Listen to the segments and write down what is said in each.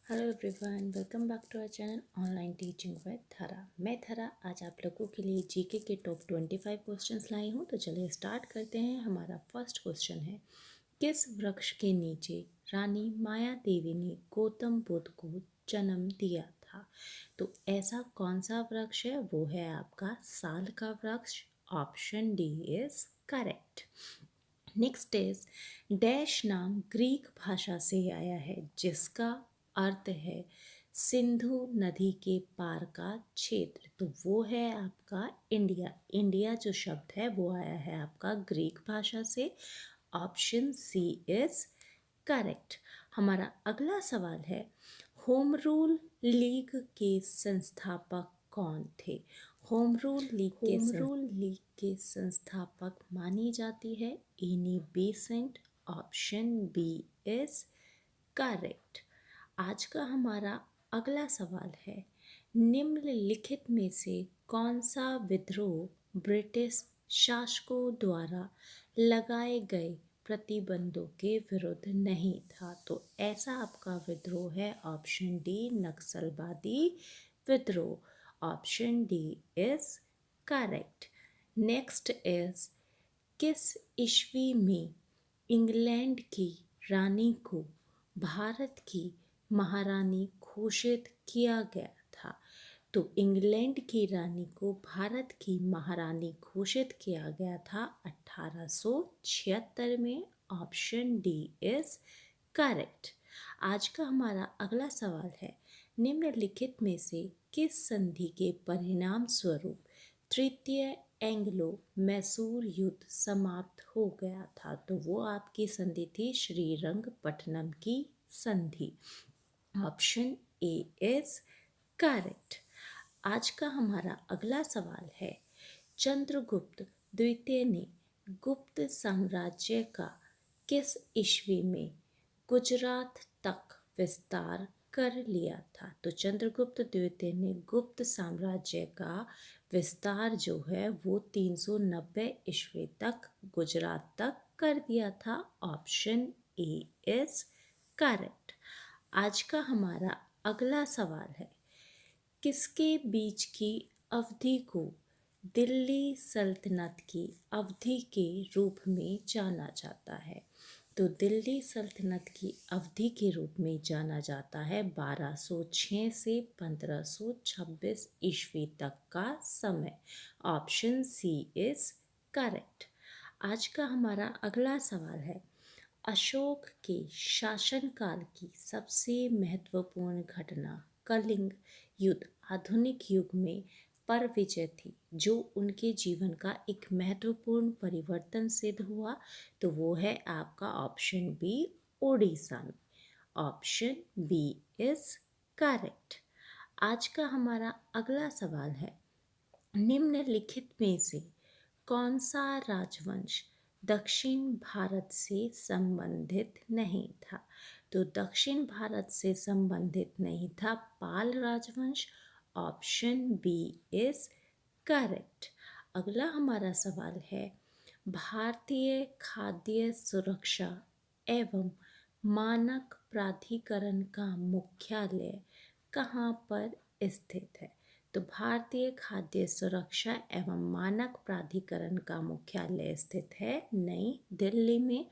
Hello everyone, welcome back to our channel online teaching with Thara. मैं थरा आज आप लोगों के लिए जीके के टॉप 25 क्वेश्चंस लाई हूँ। तो चलिए स्टार्ट करते हैं। हमारा फर्स्ट क्वेश्चन है, किस वृक्ष के नीचे रानी माया देवी ने गौतम बुद्ध को जन्म दिया था? तो ऐसा कौन सा वृक्ष है? वो है आपका साल का वृक्ष। Option D is correct. Next is dash नाम ग्रीक भाषा से आया है जिसका अर्थ है सिंधु नदी के पार का क्षेत्र। तो वो है आपका इंडिया। इंडिया जो शब्द है वो आया है आपका ग्रीक भाषा से। Option C is correct. हमारा अगला सवाल है, होम रूल लीग के संस्थापक कौन थे? होम रूल लीग के संस्थापक मानी जाती है Annie Besant. Option B is correct. आज का हमारा अगला सवाल है, निम्नलिखित में से कौन सा विद्रोह ब्रिटिश शासकों द्वारा लगाए गए प्रतिबंधों के विरुद्ध नहीं था? तो ऐसा आपका विद्रोह है ऑप्शन डी नक्सलवादी विद्रोह। Option D is correct. Next is किस ईस्वी में इंग्लैंड की रानी को भारत की महारानी घोषित किया गया था? तो इंग्लैंड की रानी को भारत की महारानी घोषित किया गया था 1876 में। Option D is correct. आज का हमारा अगला सवाल है, निम्नलिखित में से किस संधि के परिणाम स्वरूप तृतीय एंग्लो मैसूर युद्ध समाप्त हो गया था? तो वो आपकी संधि थी श्रीरंगपट्टनम की संधि। Option A is correct. आज का हमारा अगला सवाल है, चंद्रगुप्त द्वितीय ने गुप्त साम्राज्य का किस ईस्वी में गुजरात तक विस्तार कर लिया था? तो चंद्रगुप्त द्वितीय ने गुप्त साम्राज्य का विस्तार जो है वो 390 ईस्वी तक गुजरात तक कर दिया था। Option A is correct. आज का हमारा अगला सवाल है, किसके बीच की अवधि को दिल्ली सल्तनत की अवधि के रूप में जाना जाता है? तो दिल्ली सल्तनत की अवधि के रूप में जाना जाता है 1206 से 1526 ईस्वी तक का समय। Option C is correct. आज का हमारा अगला सवाल है, अशोक के शासनकाल की सबसे महत्वपूर्ण घटना कलिंग युद्ध आधुनिक युग में पर विजय थी जो उनके जीवन का एक महत्वपूर्ण परिवर्तन सिद्ध हुआ? तो वो है आपका ऑप्शन बी ओडिशा में। Option B is correct. आज का हमारा अगला सवाल है, निम्नलिखित में से कौन सा राजवंश दक्षिण भारत से संबंधित नहीं था? तो दक्षिण भारत से संबंधित नहीं था पाल राजवंश। Option B is correct. अगला हमारा सवाल है, भारतीय खाद्य सुरक्षा एवं मानक प्राधिकरण का मुख्यालय कहाँ पर स्थित है? तो भारतीय खाद्य सुरक्षा एवं मानक प्राधिकरण का मुख्यालय स्थित है नई दिल्ली में।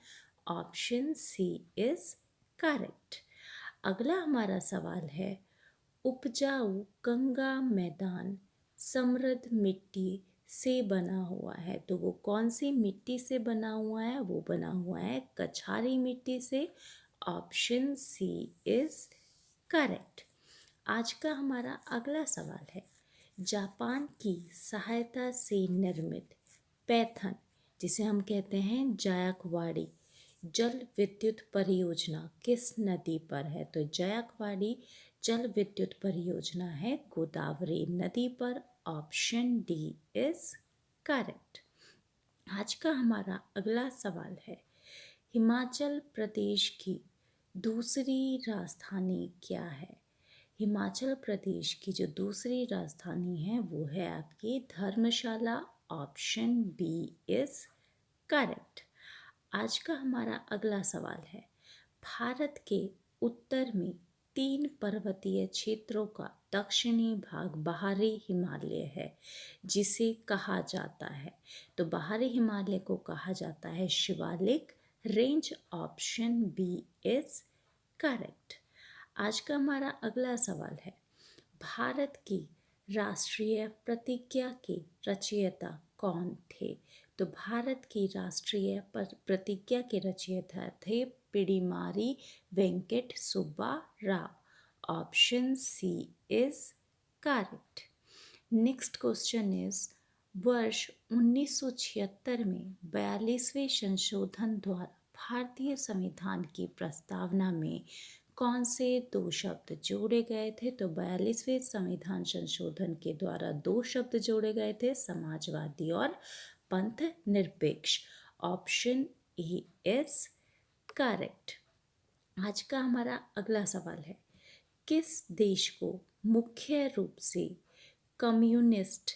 Option C is correct. अगला हमारा सवाल है, उपजाऊ गंगा मैदान समृद्ध मिट्टी से बना हुआ है? तो वो कौन सी मिट्टी से बना हुआ है? वो बना हुआ है कछारी मिट्टी से। Option C is correct. आज का हमारा अगला सवाल है, जापान की सहायता से निर्मित पैथन जिसे हम कहते हैं जायकवाड़ी जल विद्युत परियोजना किस नदी पर है? तो जायकवाड़ी जल विद्युत परियोजना है गोदावरी नदी पर। Option D is correct. आज का हमारा अगला सवाल है, हिमाचल प्रदेश की दूसरी राजधानी क्या है? हिमाचल प्रदेश की जो दूसरी राजधानी है वो है आपकी धर्मशाला। Option B is correct. आज का हमारा अगला सवाल है, भारत के उत्तर में 3 पर्वतीय क्षेत्रों का दक्षिणी भाग बाहरी हिमालय है, जिसे कहा जाता है। तो बाहरी हिमालय को कहा जाता है Shivalik range. Option B is correct. आज का हमारा अगला सवाल है, भारत की राष्ट्रीय प्रतिज्ञा के रचयिता कौन थे? तो भारत की राष्ट्रीय प्रतिज्ञा के रचयिता थे Pydimarri Venkata Subba Rao. Option C is correct. Next question is, वर्ष 1976 में 42वें संशोधन द्वारा भारतीय संविधान की प्रस्तावना में कौन से 2 शब्द जोड़े गए थे? तो 42वें संविधान संशोधन के द्वारा 2 शब्द जोड़े गए थे, समाजवादी और पंथ निरपेक्ष। Option A is correct. आज का हमारा अगला सवाल है, किस देश को मुख्य रूप से कम्युनिस्ट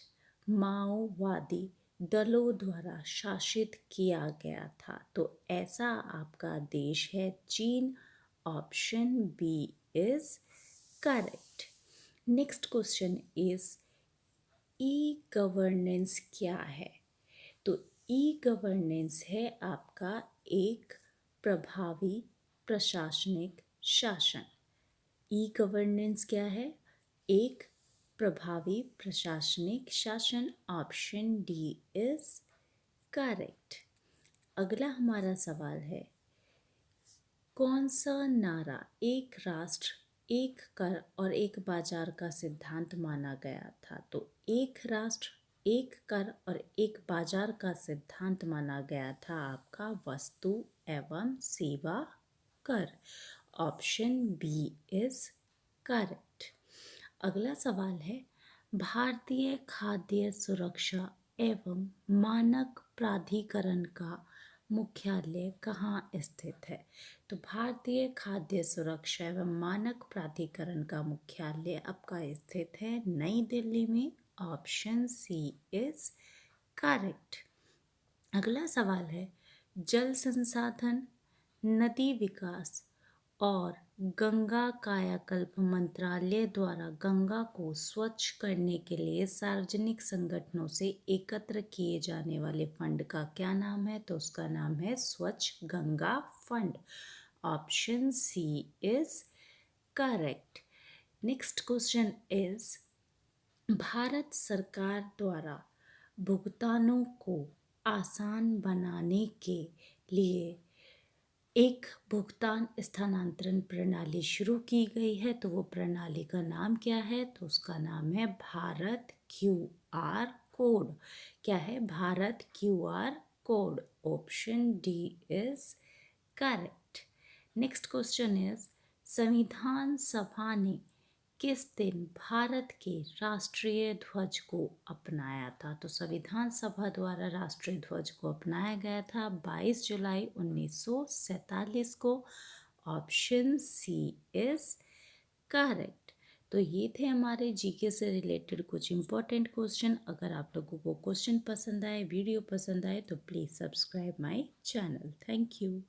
माओवादी दलों द्वारा शासित किया गया था? तो ऐसा आपका देश है चीन। Option B is correct. Next question is, e governance क्या है? तो ई गवर्नेंस है आपका एक प्रभावी प्रशासनिक शासन। ई गवर्नेंस क्या है? एक प्रभावी प्रशासनिक शासन। Option D is correct. अगला हमारा सवाल है, कौन सा नारा एक राष्ट्र एक कर और एक बाजार का सिद्धांत माना गया था? तो एक राष्ट्र एक कर और एक बाजार का सिद्धांत माना गया था आपका वस्तु एवं सेवा कर। Option B is correct. अगला सवाल है, भारतीय खाद्य सुरक्षा एवं मानक प्राधिकरण का मुख्यालय कहाँ स्थित है? तो भारतीय खाद्य सुरक्षा एवं मानक प्राधिकरण का मुख्यालय आपका स्थित है नई दिल्ली में। Option C is correct. अगला सवाल है, जल संसाधन, नदी विकास और गंगा कायाकल्प मंत्रालय द्वारा गंगा को स्वच्छ करने के लिए सार्वजनिक संगठनों से एकत्र किए जाने वाले फंड का क्या नाम है? तो उसका नाम है Swachh Ganga fund. Option C is correct. Next question is, Bharat सरकार द्वारा भुगतानों को आसान बनाने के लिए एक भुगतान स्थानांतरण प्रणाली शुरू की गई है, तो वो प्रणाली का नाम क्या है? तो उसका नाम है भारत QR कोड। क्या है? Bharat QR code. Option D is correct. Next question is, संविधान सभा ने किस दिन भारत के राष्ट्रीय ध्वज को अपनाया था? तो संविधान सभा द्वारा राष्ट्रीय ध्वज को अपनाया गया था 22 जुलाई 1947 को। Option C is correct. तो ये थे हमारे जीके से रिलेटेड कुछ इंपॉर्टेंट क्वेश्चन। अगर आप लोगों को क्वेश्चन पसंद आए, वीडियो पसंद आए, तो please subscribe my channel. Thank you.